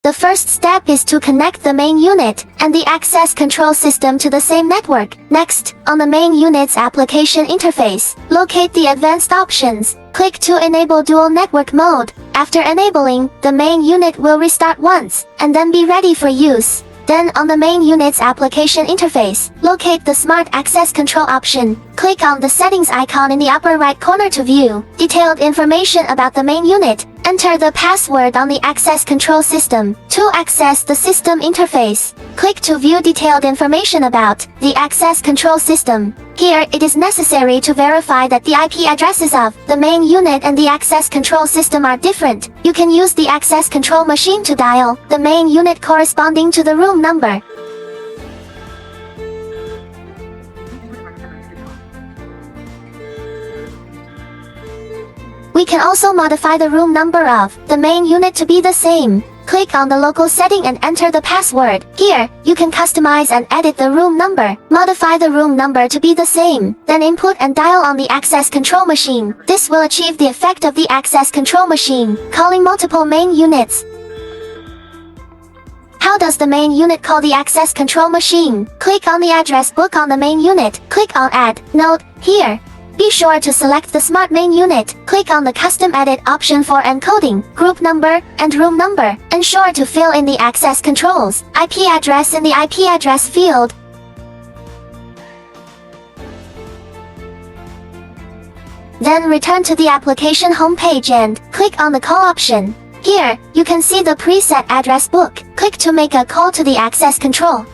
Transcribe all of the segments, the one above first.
The first step is to connect the main unit and the access control system to the same network. Next, on the main unit's application interface, locate the advanced options. Click to enable dual network mode. After enabling, the main unit will restart once, and then be ready for use. Then on the main unit's application interface, locate the Smart Access Control option. Click on the settings icon in the upper right corner to view detailed information about the main unit. Enter the password on the access control system. To access the system interface, click to view detailed information about the access control system. Here, it is necessary to verify that the IP addresses of the main unit and the access control system are different. You can use the access control machine to dial the main unit corresponding to the room number. We can also modify the room number of the main unit to be the same. Click on the local setting and enter the password. Here, you can customize and edit the room number. Modify the room number to be the same. Then input and dial on the access control machine. This will achieve the effect of the access control machine, calling multiple main units. How does the main unit call the access control machine? Click on the address book on the main unit. Click on Add. Note, here, be sure to select the Smart Main Unit. Click on the Custom Edit option for encoding, group number, and room number. Ensure to fill in the access controls IP address in the IP address field. Then return to the application homepage and click on the Call option. Here, you can see the preset address book. Click to make a call to the access control.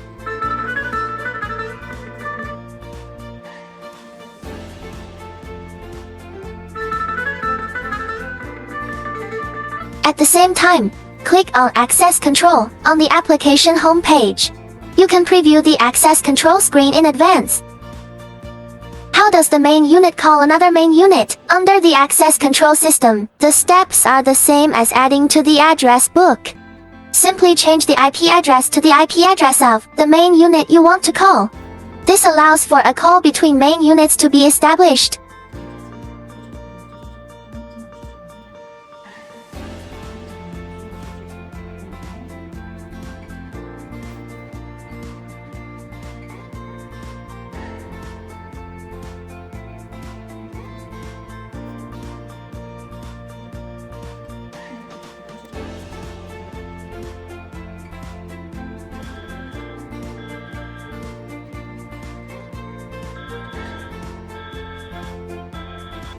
At the same time, click on Access Control on the application homepage. You can preview the access control screen in advance. How does the main unit call another main unit? Under the access control system, the steps are the same as adding to the address book. Simply change the IP address to the IP address of the main unit you want to call. This allows for a call between main units to be established.